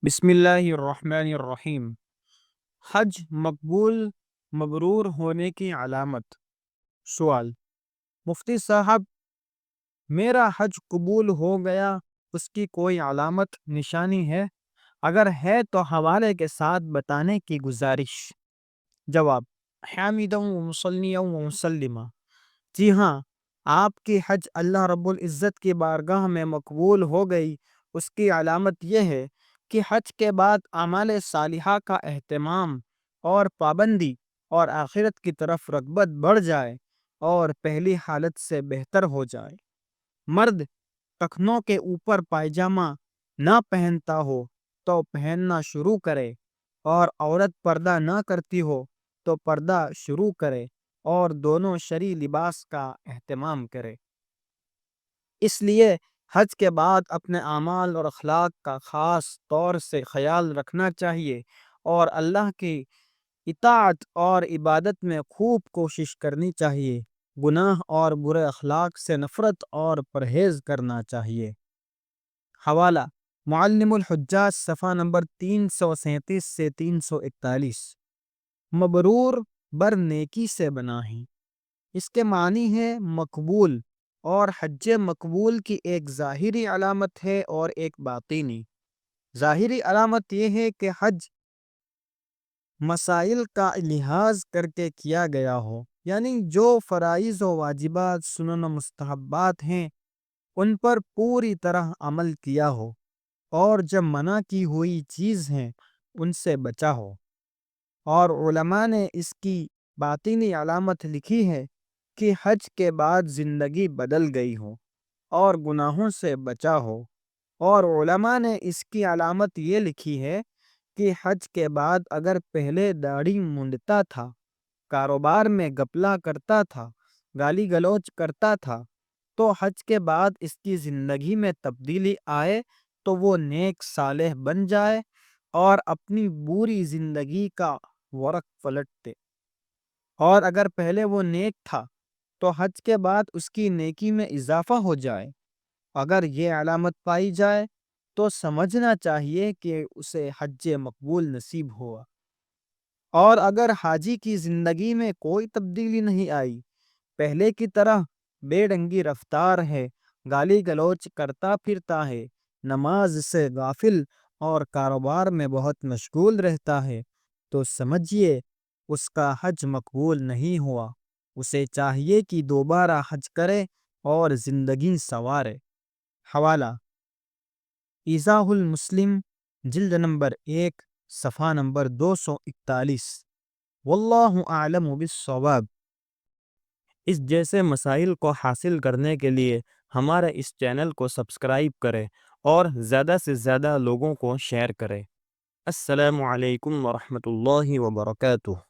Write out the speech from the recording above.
بسم اللہ الرحمن الرحیم۔ حج مقبول مبرور ہونے کی علامت۔ سوال: مفتی صاحب، میرا حج قبول ہو گیا، اس کی کوئی علامت نشانی ہے؟ اگر ہے تو حوالے کے ساتھ بتانے کی گزارش۔ جواب: حامدا و مصلیا و مسلمہ۔ جی ہاں، آپ کی حج اللہ رب العزت کی بارگاہ میں مقبول ہو گئی۔ اس کی علامت یہ ہے کہ حج کے بعد اعمال صالحہ کا اہتمام اور پابندی اور آخرت کی طرف رغبت بڑھ جائے اور پہلی حالت سے بہتر ہو جائے۔ مرد ٹخنوں کے اوپر پائجامہ نہ پہنتا ہو تو پہننا شروع کرے، اور عورت پردہ نہ کرتی ہو تو پردہ شروع کرے، اور دونوں شرعی لباس کا اہتمام کرے۔ اس لیے حج کے بعد اپنے اعمال اور اخلاق کا خاص طور سے خیال رکھنا چاہیے، اور اللہ کی اطاعت اور عبادت میں خوب کوشش کرنی چاہیے۔ گناہ اور برے اخلاق سے نفرت اور پرہیز کرنا چاہیے۔ حوالہ: معلم الحجاج، صفحہ نمبر 337 سے 341۔ مبرور بر نیکی سے بنا ہے، اس کے معنی ہے مقبول، اور حج مقبول کی ایک ظاہری علامت ہے اور ایک باطنی۔ ظاہری علامت یہ ہے کہ حج مسائل کا لحاظ کر کے کیا گیا ہو، یعنی جو فرائض و واجبات، سنن و مستحبات ہیں ان پر پوری طرح عمل کیا ہو، اور جب منع کی ہوئی چیز ہیں ان سے بچا ہو۔ اور علماء نے اس کی باطنی علامت لکھی ہے کہ حج کے بعد زندگی بدل گئی ہو اور گناہوں سے بچا ہو۔ اور علماء نے اس کی علامت یہ لکھی ہے کہ حج کے بعد اگر پہلے داڑھی مونڈتا تھا، کاروبار میں گپلا کرتا تھا، گالی گلوچ کرتا تھا، تو حج کے بعد اس کی زندگی میں تبدیلی آئے تو وہ نیک صالح بن جائے اور اپنی بری زندگی کا ورق پلٹ دے۔ اور اگر پہلے وہ نیک تھا تو حج کے بعد اس کی نیکی میں اضافہ ہو جائے۔ اگر یہ علامت پائی جائے تو سمجھنا چاہیے کہ اسے حج مقبول نصیب ہوا۔ اور اگر حاجی کی زندگی میں کوئی تبدیلی نہیں آئی، پہلے کی طرح بے ڈنگی رفتار ہے، گالی گلوچ کرتا پھرتا ہے، نماز سے غافل اور کاروبار میں بہت مشغول رہتا ہے، تو سمجھیے اس کا حج مقبول نہیں ہوا۔ اسے چاہیے کہ دوبارہ حج کرے اور زندگی سنوارے۔ حوالہ: ایضاح المسلم، جلد نمبر 1، صفحہ نمبر 241۔ واللہ اعلم بالصواب۔ اس جیسے مسائل کو حاصل کرنے کے لیے ہمارے اس چینل کو سبسکرائب کریں اور زیادہ سے زیادہ لوگوں کو شیئر کریں۔ السلام علیکم ورحمۃ اللہ وبرکاتہ۔